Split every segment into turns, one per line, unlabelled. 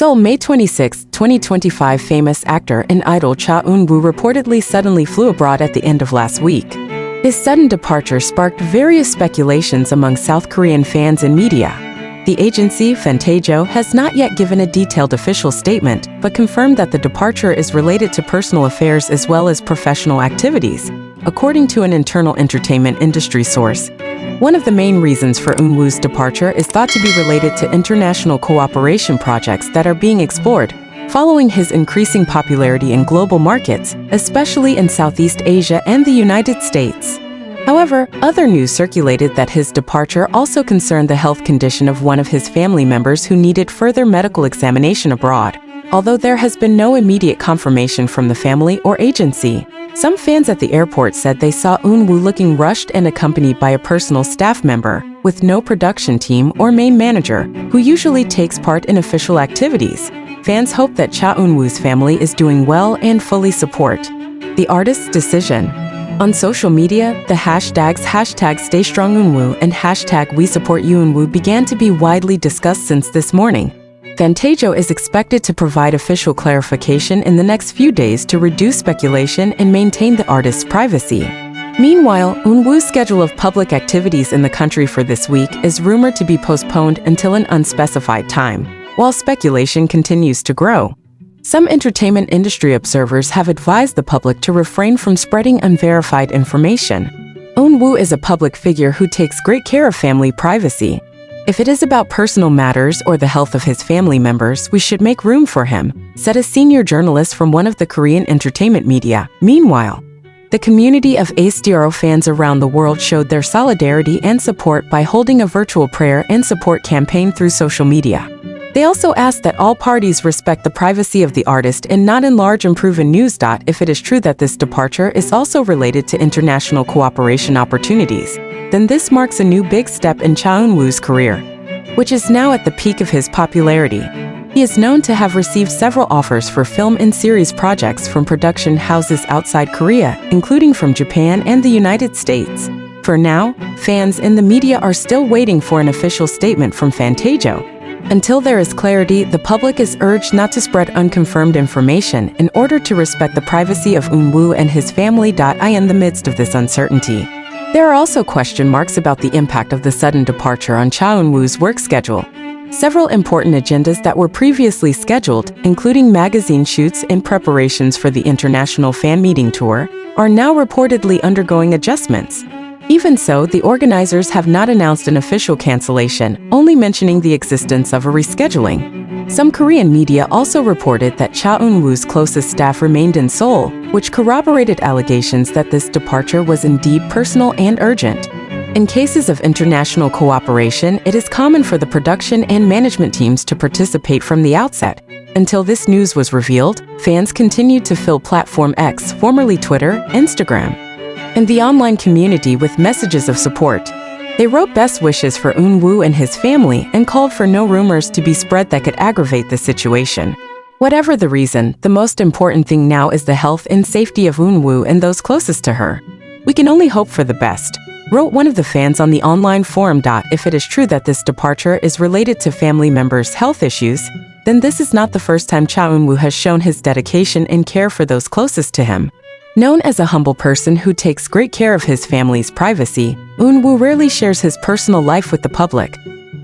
Seoul, May 26, 2025. Famous actor and idol Cha Eun-woo reportedly suddenly flew abroad at the end of last week. His sudden departure sparked various speculations among South Korean fans and media. The agency, Fantajo, has not yet given a detailed official statement, but confirmed that the departure is related to personal affairs as well as professional activities, according to an internal entertainment industry source. One of the main reasons for Eun-woo's departure is thought to be related to international cooperation projects that are being explored, following his increasing popularity in global markets, especially in Southeast Asia and the United States. However, other news circulated that his departure also concerned the health condition of one of his family members who needed further medical examination abroad. Although there has been no immediate confirmation from the family or agency, some fans at the airport said they saw Eun-woo looking rushed and accompanied by a personal staff member, with no production team or main manager, who usually takes part in official activities. Fans hope that Cha Eun-woo's family is doing well and fully support the artist's decision. On social media, the hashtags #StayStrongEunwoo and #WeSupportYouEunwoo began to be widely discussed since this morning. Fantajo is expected to provide official clarification in the next few days to reduce speculation and maintain the artist's privacy. Meanwhile, Eun-woo's schedule of public activities in the country for this week is rumored to be postponed until an unspecified time, while speculation continues to grow. Some entertainment industry observers have advised the public to refrain from spreading unverified information. Eun-woo is a public figure who takes great care of family privacy. If it is about personal matters or the health of his family members, we should make room for him, said a senior journalist from one of the Korean entertainment media. Meanwhile, the community of ASDRO fans around the world showed their solidarity and support by holding a virtual prayer and support campaign through social media. They also asked that all parties respect the privacy of the artist and not enlarge unproven news. If it is true that this departure is also related to international cooperation opportunities, then this marks a new big step in Cha Eun-woo's career, which is now at the peak of his popularity. He is known to have received several offers for film and series projects from production houses outside Korea, including from Japan and the United States. For now, fans and the media are still waiting for an official statement from Fantajo. Until there is clarity, the public is urged not to spread unconfirmed information in order to respect the privacy of Eun-woo and his family. In the midst of this uncertainty, there are also question marks about the impact of the sudden departure on Cha Eun-woo's work schedule. Several important agendas that were previously scheduled, including magazine shoots and preparations for the International Fan Meeting Tour, are now reportedly undergoing adjustments. Even so, the organizers have not announced an official cancellation, only mentioning the existence of a rescheduling. Some Korean media also reported that Cha Eun-woo's closest staff remained in Seoul, which corroborated allegations that this departure was indeed personal and urgent. In cases of international cooperation, it is common for the production and management teams to participate from the outset. Until this news was revealed, fans continued to fill Platform X, formerly Twitter, Instagram, and the online community with messages of support. They wrote best wishes for Eun-woo and his family and called for no rumors to be spread that could aggravate the situation. Whatever the reason, the most important thing now is the health and safety of Eun-woo and those closest to her. We can only hope for the best, wrote one of the fans on the online forum. If it is true that this departure is related to family members' health issues, then this is not the first time Cha Eun-woo has shown his dedication and care for those closest to him. Known as a humble person who takes great care of his family's privacy, Eun-woo rarely shares his personal life with the public.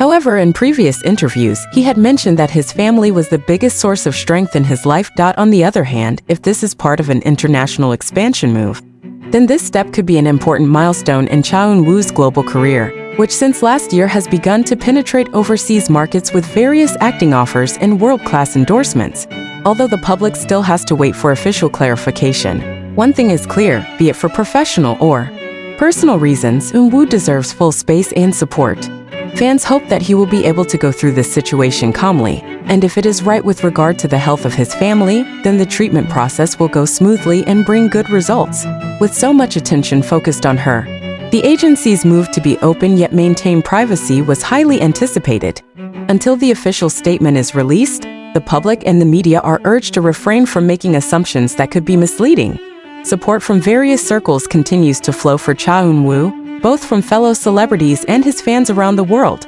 However, in previous interviews, he had mentioned that his family was the biggest source of strength in his life. On the other hand, if this is part of an international expansion move, then this step could be an important milestone in Cha Eun-woo's global career, which since last year has begun to penetrate overseas markets with various acting offers and world-class endorsements. Although the public still has to wait for official clarification, one thing is clear, be it for professional or personal reasons, Eun-woo deserves full space and support. Fans hope that he will be able to go through this situation calmly, and if it is right with regard to the health of his family, then the treatment process will go smoothly and bring good results. With so much attention focused on her, the agency's move to be open yet maintain privacy was highly anticipated. Until the official statement is released, the public and the media are urged to refrain from making assumptions that could be misleading. Support from various circles continues to flow for Cha Eun-woo, both from fellow celebrities and his fans around the world.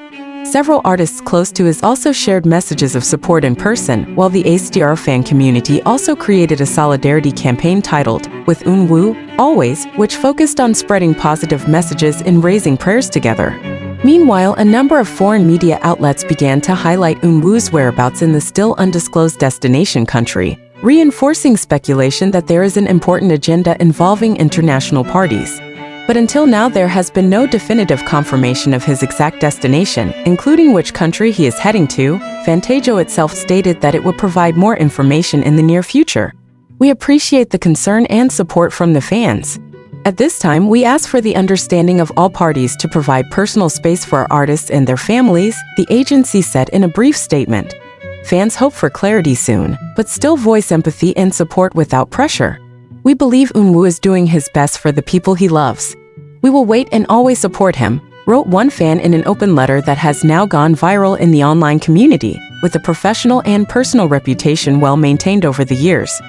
Several artists close to us also shared messages of support in person, while the ASTR fan community also created a solidarity campaign titled, With Eunwoo, Always, which focused on spreading positive messages and raising prayers together. Meanwhile, a number of foreign media outlets began to highlight Eunwoo's whereabouts in the still undisclosed destination country, reinforcing speculation that there is an important agenda involving international parties. But until now, there has been no definitive confirmation of his exact destination, including which country he is heading to. Fantajo itself stated that it would provide more information in the near future. We appreciate the concern and support from the fans. At this time, we ask for the understanding of all parties to provide personal space for our artists and their families, the agency said in a brief statement. Fans hope for clarity soon, but still voice empathy and support without pressure. We believe Eunwoo is doing his best for the people he loves. We will wait and always support him, wrote one fan in an open letter that has now gone viral in the online community, with a professional and personal reputation well maintained over the years.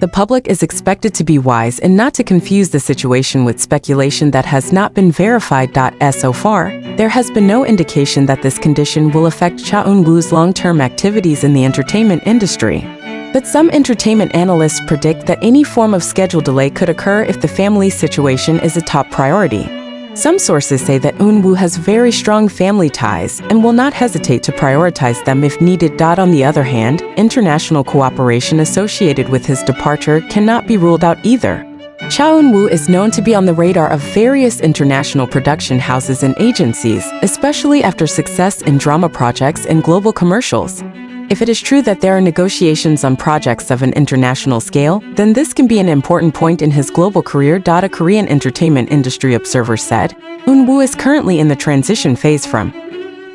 The public is expected to be wise and not to confuse the situation with speculation that has not been verified. As so far, there has been no indication that this condition will affect Cha Eun-woo's long-term activities in the entertainment industry. But some entertainment analysts predict that any form of schedule delay could occur if the family's situation is a top priority. Some sources say that Eunwoo has very strong family ties and will not hesitate to prioritize them if needed. On the other hand, international cooperation associated with his departure cannot be ruled out either. Cha Eun-woo is known to be on the radar of various international production houses and agencies, especially after success in drama projects and global commercials. If it is true that there are negotiations on projects of an international scale, then this can be an important point in his global career. A Korean entertainment industry observer said, Eunwoo is currently in the transition phase from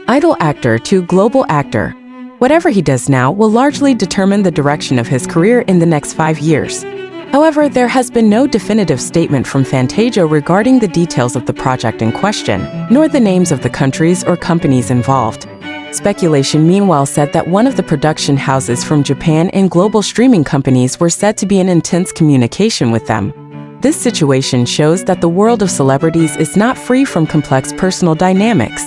idol actor to global actor. Whatever he does now will largely determine the direction of his career in the next 5 years. However, there has been no definitive statement from Fantajo regarding the details of the project in question, nor the names of the countries or companies involved. Speculation meanwhile said that one of the production houses from Japan and global streaming companies were said to be in intense communication with them. This situation shows that the world of celebrities is not free from complex personal dynamics.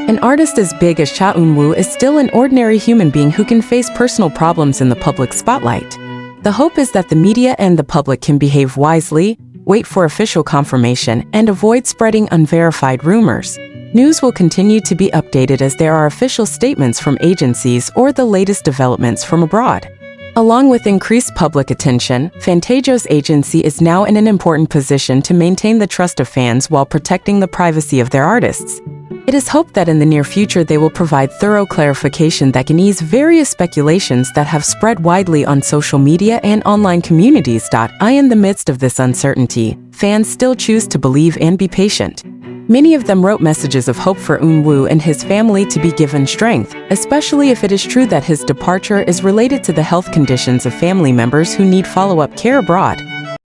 An artist as big as Cha Eun-woo is still an ordinary human being who can face personal problems in the public spotlight. The hope is that the media and the public can behave wisely, wait for official confirmation, and avoid spreading unverified rumors. News will continue to be updated as there are official statements from agencies or the latest developments from abroad. Along with increased public attention, Fantajo's agency is now in an important position to maintain the trust of fans while protecting the privacy of their artists. It is hoped that in the near future they will provide thorough clarification that can ease various speculations that have spread widely on social media and online communities. In the midst of this uncertainty, fans still choose to believe and be patient. Many of them wrote messages of hope for Eunwoo and his family to be given strength, especially if it is true that his departure is related to the health conditions of family members who need follow-up care abroad.